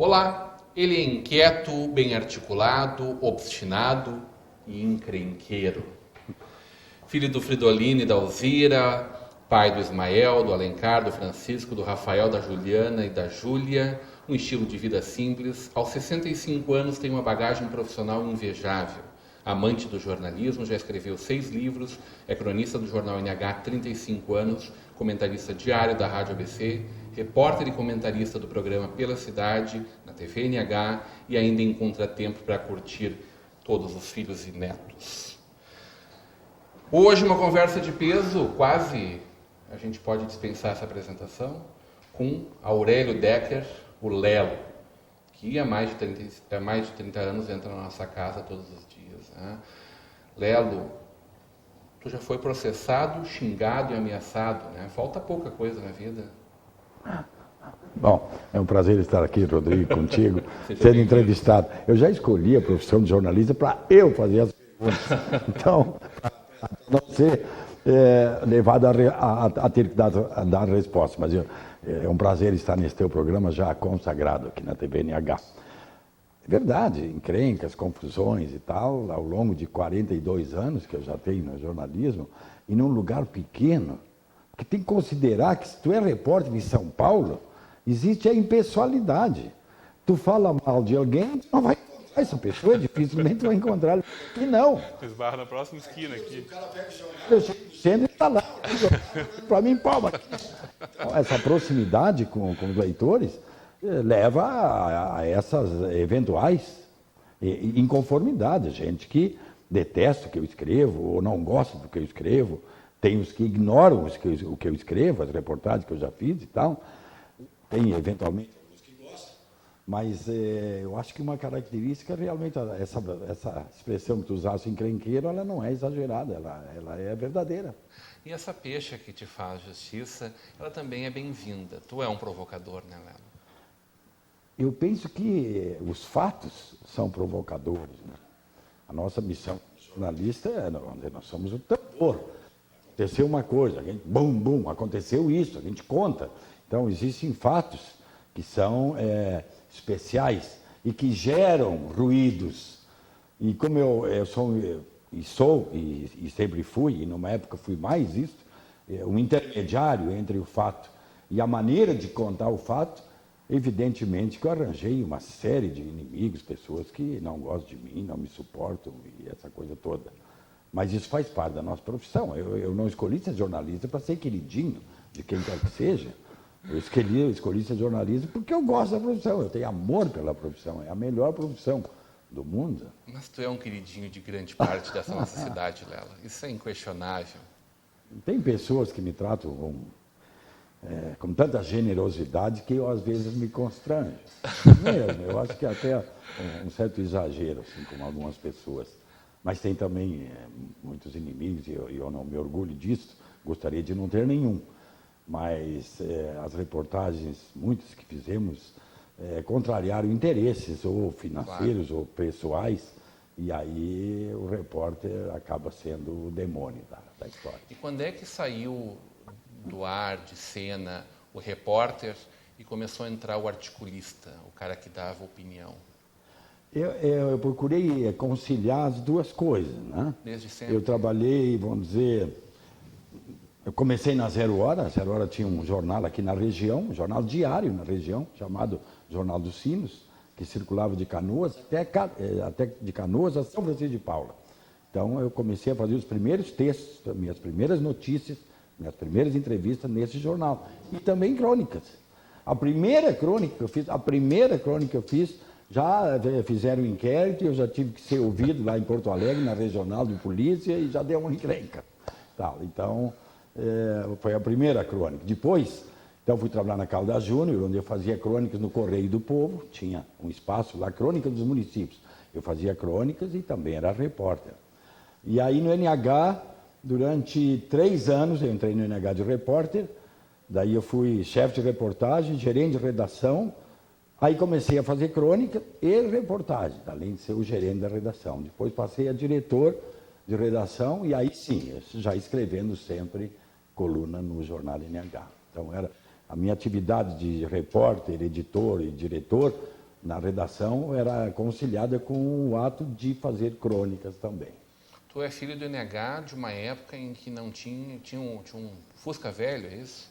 Olá, ele é inquieto, bem articulado, obstinado e encrenqueiro. Filho do Fridolino e da Alzira, pai do Ismael, do Alencar, do Francisco, do Rafael, da Juliana e da Júlia, um estilo de vida simples. Aos 65 anos tem uma bagagem profissional invejável. Amante do jornalismo, já escreveu 6 livros, é cronista do jornal NH há 35 anos, comentarista diário da Rádio ABC, repórter e comentarista do programa Pela Cidade, na TV NH, e ainda encontra tempo para curtir todos os filhos e netos. Hoje uma conversa de peso, quase a gente pode dispensar essa apresentação, com Aurélio Decker, o Lelo, que há mais de 30 anos entra na nossa casa todos os dias. Né? Lelo, tu já foi processado, xingado e ameaçado, né? Falta pouca coisa na vida. Bom, é um prazer estar aqui, Rodrigo, contigo, sendo entrevistado. Eu já escolhi a profissão de jornalista para eu fazer as perguntas. Então, não ser levado a ter que dar resposta. Mas é um prazer estar nesse teu programa já consagrado aqui na TV NH. É verdade, encrencas, confusões e tal, ao longo de 42 anos que eu já tenho no jornalismo, e num lugar pequeno, que tem que considerar que se tu é repórter de São Paulo, existe a impessoalidade. Tu fala mal de alguém, tu não vai encontrar essa pessoa, dificilmente vai encontrar. E não. Esbarra na próxima esquina aqui. O cara pega o jornal, eu chego e está lá. Para mim, palma. Então, essa proximidade com os leitores leva a essas eventuais inconformidades. Gente que detesta o que eu escrevo ou não gosta do que eu escrevo. Tem os que ignoram o que eu escrevo, as reportagens que eu já fiz e tal. Tem, eventualmente, alguns que gostam. Mas eu acho que uma característica, realmente, essa expressão que tu usaste, encrenqueiro, ela não é exagerada, ela é verdadeira. E essa pecha que te faz justiça, ela também é bem-vinda. Tu é um provocador, né, Lelo? Eu penso que os fatos são provocadores. Né? A nossa missão jornalista nós somos o tambor. Aconteceu uma coisa, a gente, bum, aconteceu isso, a gente conta. Então, existem fatos que são especiais e que geram ruídos. E como eu sou e sempre fui, e numa época fui mais isso, um intermediário entre o fato e a maneira de contar o fato, evidentemente que eu arranjei uma série de inimigos, pessoas que não gostam de mim, não me suportam e essa coisa toda. Mas isso faz parte da nossa profissão. Eu não escolhi ser jornalista para ser queridinho de quem quer que seja. Eu escolhi ser jornalista porque eu gosto da profissão, eu tenho amor pela profissão, é a melhor profissão do mundo. Mas tu é um queridinho de grande parte dessa nossa cidade, Lelo. Isso é inquestionável. Tem pessoas que me tratam com tanta generosidade que eu às vezes me constranjo. Mesmo, eu acho que até um certo exagero, assim, com algumas pessoas. Mas tem também muitos inimigos, e eu não me orgulho disso, gostaria de não ter nenhum. Mas as reportagens, muitas que fizemos, contrariaram interesses ou financeiros, claro, ou pessoais, e aí o repórter acaba sendo o demônio da história. E quando é que saiu do ar, de cena, o repórter e começou a entrar o articulista, o cara que dava opinião? Eu procurei conciliar as duas coisas, né? Desde sempre. Eu trabalhei, vamos dizer, eu comecei na Zero Hora. A Zero Hora tinha um jornal aqui na região, um jornal diário na região, chamado Jornal dos Sinos, que circulava de Canoas até de Canoas a São Francisco de Paula. Então eu comecei a fazer os primeiros textos, minhas primeiras notícias, minhas primeiras entrevistas nesse jornal. E também crônicas. A primeira crônica que eu fiz, já fizeram um inquérito, eu já tive que ser ouvido lá em Porto Alegre, na regional de polícia, e já deu uma encrenca. Então, foi a primeira crônica. Depois, então fui trabalhar na Caldas Júnior, onde eu fazia crônicas no Correio do Povo, tinha um espaço lá, Crônica dos Municípios. Eu fazia crônicas e também era repórter. E aí no NH, durante 3 anos, eu entrei no NH de repórter, daí eu fui chefe de reportagem, gerente de redação. Aí comecei a fazer crônica e reportagem, além de ser o gerente da redação. Depois passei a diretor de redação e aí sim, já escrevendo sempre coluna no jornal NH. Então era a minha atividade de repórter, editor e diretor na redação era conciliada com o ato de fazer crônicas também. Tu é filho do NH de uma época em que não tinha um Fusca velho, é isso?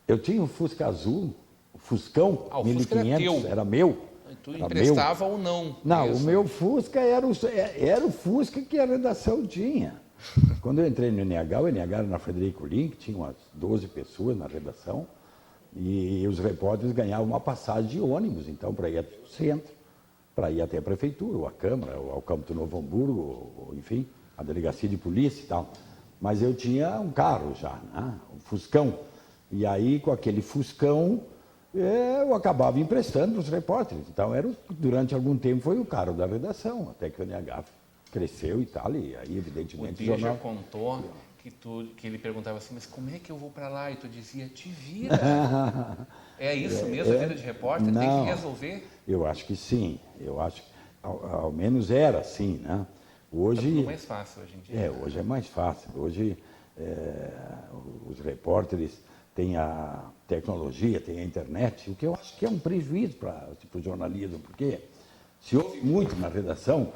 Eu tinha um Fusca azul, o Fuscão, O 1500, Fusca era teu. era meu. Tu era emprestava meu. ou não? Não, isso? o meu Fusca era o Fusca que a redação tinha. Quando eu entrei no NH, o NH era na Frederico Link, tinha umas 12 pessoas na redação, e os repórteres ganhavam uma passagem de ônibus, então, para ir até o centro, para ir até a prefeitura, ou a Câmara, ou ao Campo do Novo Hamburgo, ou, enfim, a delegacia de polícia e tal. Mas eu tinha um carro já, né? Um Fuscão. E aí, com aquele Fuscão, eu acabava emprestando para os repórteres. Então, durante algum tempo, foi o carro da redação, até que o NH cresceu e tal, e aí, evidentemente, o Deja contou que ele perguntava assim, mas como é que eu vou para lá? E tu dizia, te vira. É isso mesmo, a vida de repórter? Não, tem que resolver? Eu acho que sim, eu acho que ao menos era assim, né? Hoje, é tudo mais fácil hoje em dia. Hoje é mais fácil. Hoje os repórteres têm a tecnologia, têm a internet, o que eu acho que é um prejuízo para o jornalismo, porque se ouve muito na redação,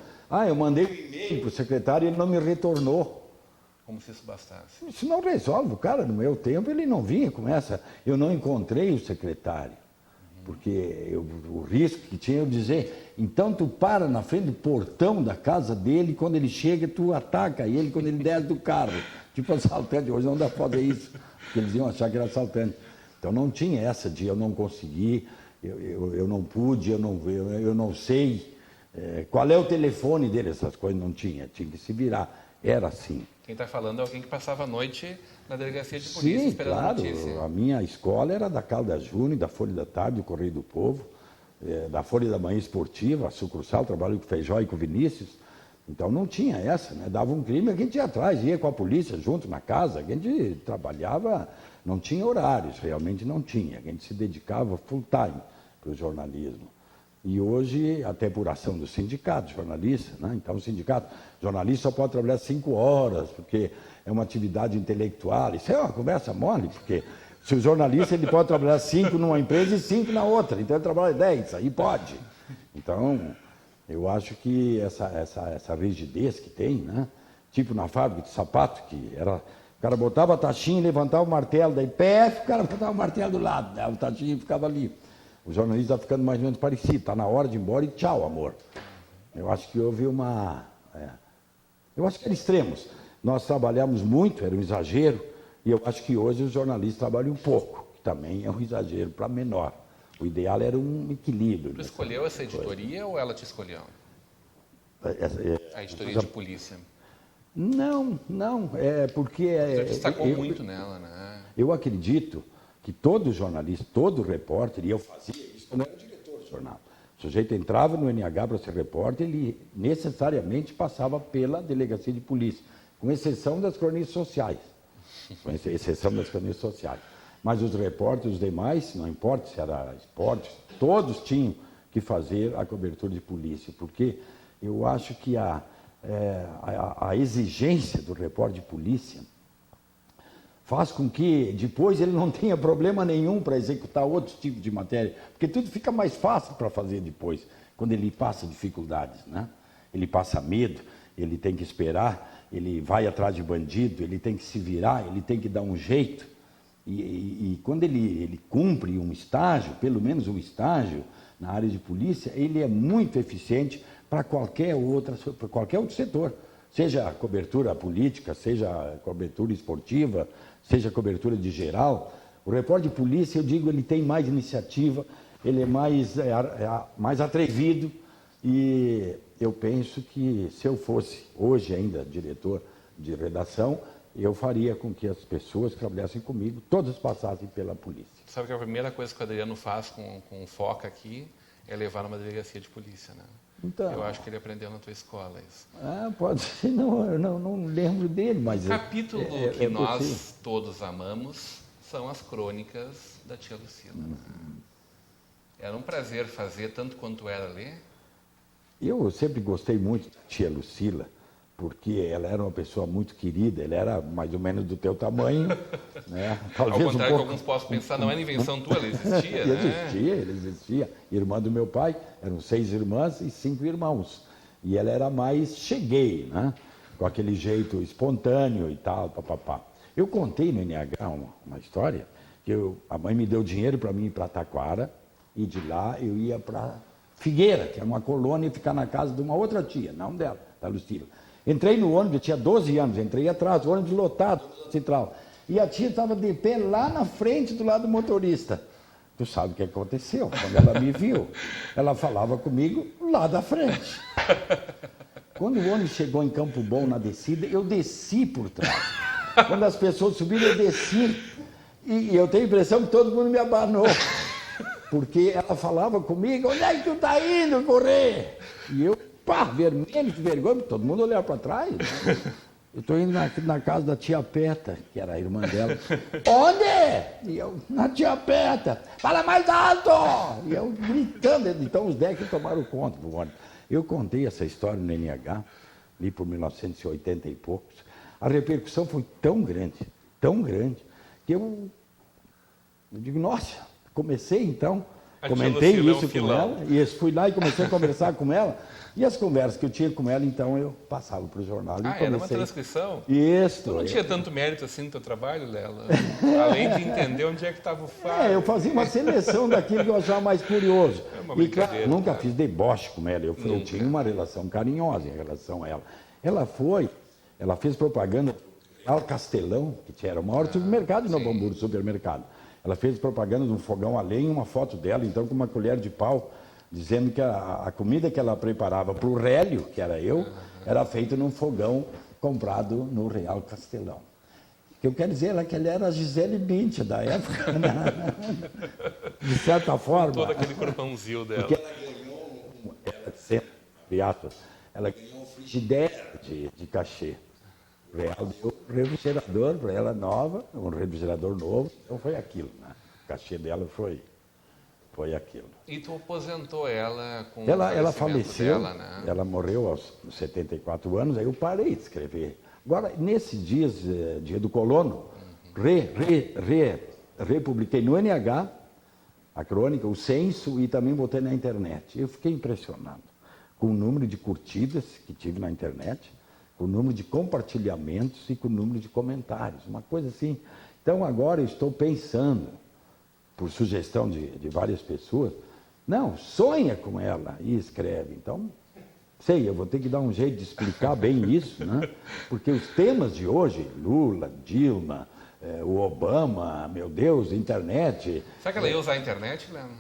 eu mandei um e-mail para o secretário e ele não me retornou. Como se isso bastasse. Isso não resolve. O cara, no meu tempo, ele não vinha com essa. Eu não encontrei o secretário, porque o risco que tinha eu dizer, então tu para na frente do portão da casa dele, quando ele chega, tu ataca ele quando ele desce do carro. Tipo assaltante, hoje não dá para fazer isso, porque eles iam achar que era assaltante. Então não tinha essa de eu não consegui, eu não pude, eu não sei. Qual é o telefone dele? Essas coisas não tinha que se virar. Era assim. Quem está falando é alguém que passava a noite na delegacia de polícia Sim, esperando claro. a notícia. A minha escola era da Calda Júnior, da Folha da Tarde, do Correio do Povo, da Folha da Manhã Esportiva, a sucursal, trabalhei com o Feijó e com o Vinícius. Então não tinha essa, né? Dava um crime, a gente ia atrás, ia com a polícia junto na casa, a gente trabalhava, não tinha horários, realmente não tinha. A gente se dedicava full time para o jornalismo. E hoje, até por ação do sindicato, jornalista, né? Então o sindicato, jornalista só pode trabalhar 5 horas, porque é uma atividade intelectual. Isso é uma conversa mole, porque se o jornalista ele pode trabalhar 5 numa empresa e 5 na outra, então ele trabalha 10, aí pode. Então, eu acho que essa rigidez que tem, né? Tipo na fábrica de sapato, que era... O cara botava a taxinha e levantava o martelo, daí o cara botava o martelo do lado, né? O taxinha ficava ali. O jornalista está ficando mais ou menos parecido, está na hora de ir embora e tchau, amor. Eu acho que houve eu acho que eram extremos. Nós trabalhamos muito, era um exagero, e eu acho que hoje os jornalistas trabalham um pouco, que também é um exagero para menor. O ideal era um equilíbrio. Tu escolheu essa editoria ou ela te escolheu? A editoria de polícia. Não, é porque... Você destacou muito nela, né? Eu acredito que todo jornalista, todo repórter, e eu fazia isso quando eu era diretor do jornal. O sujeito entrava no NH para ser repórter, ele necessariamente passava pela delegacia de polícia, com exceção das crônicas sociais. Com exceção das crônicas sociais. Mas os repórteres, os demais, não importa se era esporte, todos tinham que fazer a cobertura de polícia, porque eu acho que a exigência do repórter de polícia faz com que depois ele não tenha problema nenhum para executar outros tipos de matéria, porque tudo fica mais fácil para fazer depois, quando ele passa dificuldades, né? Ele passa medo, ele tem que esperar, ele vai atrás de bandido, ele tem que se virar, ele tem que dar um jeito. E quando ele cumpre um estágio, pelo menos um estágio na área de polícia, ele é muito eficiente para qualquer outro setor. Seja a cobertura política, seja a cobertura esportiva, seja a cobertura de geral. O repórter de polícia, eu digo, ele tem mais iniciativa, ele é mais atrevido, e eu penso que se eu fosse hoje ainda diretor de redação, eu faria com que as pessoas que trabalhassem comigo, todas passassem pela polícia. Sabe que a primeira coisa que o Adriano faz com o Foca aqui é levar numa delegacia de polícia, né? Então, eu acho que ele aprendeu na tua escola isso. Pode ser, eu não lembro dele, mas... O capítulo que nós todos amamos são as crônicas da tia Lucila. Né? Era um prazer fazer, tanto quanto era ler. Eu sempre gostei muito da tia Lucila, porque ela era uma pessoa muito querida, ele era mais ou menos do teu tamanho, né? Talvez ao contrário que alguns possam pensar, não era invenção tua, ela existia, né? Ele existia. Irmã do meu pai, eram 6 irmãs e 5 irmãos. E ela era mais cheguei, né? Com aquele jeito espontâneo e tal, papapá. Eu contei no NH uma história, que a mãe me deu dinheiro para mim ir para Taquara, e de lá eu ia para Figueira, que era uma colônia, e ficar na casa de uma outra tia, não dela, da Lucila. Entrei no ônibus, eu tinha 12 anos, entrei atrás, o ônibus lotado, central. E a tia estava de pé lá na frente, do lado do motorista. Tu sabe o que aconteceu? Quando ela me viu, ela falava comigo lá da frente. Quando o ônibus chegou em Campo Bom, na descida, eu desci por trás. Quando as pessoas subiram, eu desci. E eu tenho a impressão que todo mundo me abanou. Porque ela falava comigo, onde é que tu tá indo correr? E eu, pá, vermelho, de vergonha, todo mundo olhava para trás. Eu estou indo na casa da tia Peta, que era a irmã dela. Onde? E eu, na tia Peta. Fala mais alto! E eu gritando, então os 10 que tomaram conta do ônibus. Eu contei essa história no NH, ali por 1980 e poucos. A repercussão foi tão grande, que eu digo, nossa, comecei então, comentei isso com ela, e fui lá e comecei a conversar com ela, e as conversas que eu tinha com ela, então eu passava para o jornal. Era uma transcrição? Isso. Tu não tinha tanto mérito assim no teu trabalho, Lela? Além de entender onde é que estava o fato. Eu fazia uma seleção daquilo que eu achava mais curioso. E claro, nunca fiz deboche com ela, eu tinha uma relação carinhosa em relação a ela. Ela fez propaganda ao Castelão, que era o maior supermercado de Novo Hamburgo, supermercado. Ela fez propaganda de um fogão a lenha, uma foto dela, então, com uma colher de pau, dizendo que a comida que ela preparava para o Rélio, que era eu, era feita num fogão comprado no Real Castelão. O que eu quero dizer é que ela era a Gisele Bündchen da época, né? De certa forma. Todo aquele corpãozinho dela. Porque ela ganhou um frigideira de cachê. O Real deu um refrigerador para ela nova, um refrigerador novo, então foi aquilo, né? O cachê dela foi aquilo. E tu aposentou ela com ela faleceu, dela, né? Ela morreu aos 74 anos, aí eu parei de escrever. Agora, nesses dias, dia do colono, republiquei no NH a crônica, o censo, e também botei na internet. Eu fiquei impressionado com o número de curtidas que tive na internet, com o número de compartilhamentos e com o número de comentários, uma coisa assim. Então agora eu estou pensando, por sugestão de várias pessoas, não, sonha com ela e escreve. Então, eu vou ter que dar um jeito de explicar bem isso, né? Porque os temas de hoje, Lula, Dilma, o Obama, meu Deus, internet... Será que ela ia usar a internet, Leandro?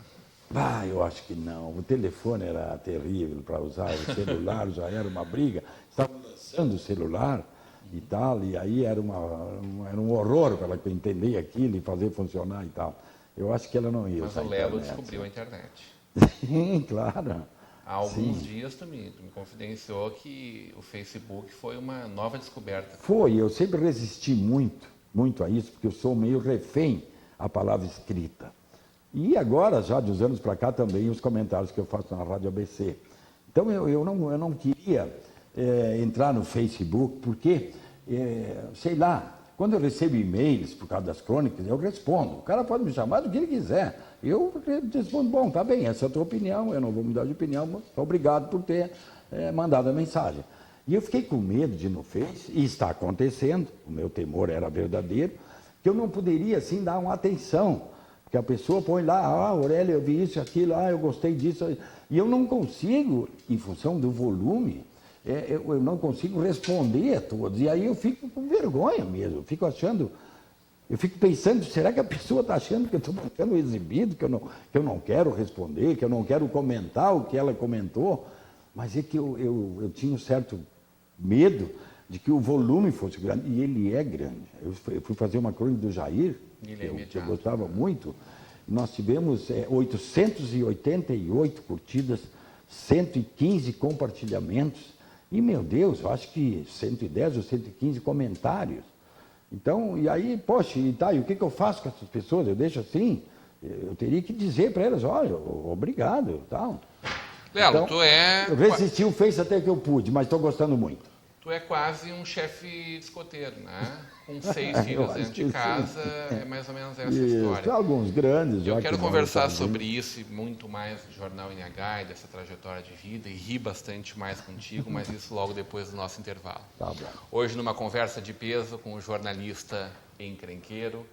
Eu acho que não. O telefone era terrível para usar, o celular já era uma briga. Estavam lançando o celular e tal, e aí era um horror para ela entender aquilo e fazer funcionar e tal. Eu acho que ela não ia usar a internet. Mas o Lelo descobriu a internet. Sim, claro. Há alguns dias tu me confidenciou que o Facebook foi uma nova descoberta. Foi, eu sempre resisti muito a isso, porque eu sou meio refém à palavra escrita. E agora, já de uns anos para cá, também os comentários que eu faço na Rádio ABC. Então, eu não queria entrar no Facebook, porque, sei lá, quando eu recebo e-mails por causa das crônicas, eu respondo. O cara pode me chamar do que ele quiser. Eu respondo, bom, tá bem, essa é a tua opinião, eu não vou mudar de opinião, mas obrigado por ter mandado a mensagem. E eu fiquei com medo de ir no Face, e está acontecendo, o meu temor era verdadeiro, que eu não poderia, assim, dar uma atenção. Porque a pessoa põe lá, Aurélia, eu vi isso, aquilo, eu gostei disso. E eu não consigo, em função do volume, eu não consigo responder a todos. E aí eu fico com vergonha mesmo, eu fico pensando, será que a pessoa está achando que eu estou ficando exibido, que eu não quero responder, que eu não quero comentar o que ela comentou? Mas é que eu tinha um certo medo de que o volume fosse grande, e ele é grande. Eu fui fazer uma crônica do Jair, que eu gostava muito, nós tivemos 888 curtidas, 115 compartilhamentos, e, meu Deus, eu acho que 110 ou 115 comentários. Então, e aí, poxa, e o que eu faço com essas pessoas? Eu deixo assim? Eu teria que dizer para elas, olha, obrigado, tal. Lelo, então, tu é... Eu resisti o Face até que eu pude, mas estou gostando muito. Tu é quase um chefe de escoteiro, né? Com 6 filhos dentro de casa, é mais ou menos essa história. Tem alguns grandes. Eu já quero que conversar moram sobre isso e muito mais do Jornal NH e dessa trajetória de vida e rir bastante mais contigo, mas isso logo depois do nosso intervalo. Tá bom. Hoje, numa conversa de peso com o jornalista encrenqueiro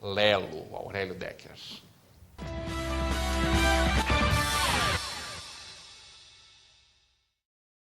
Lelo, Aurélio Decker.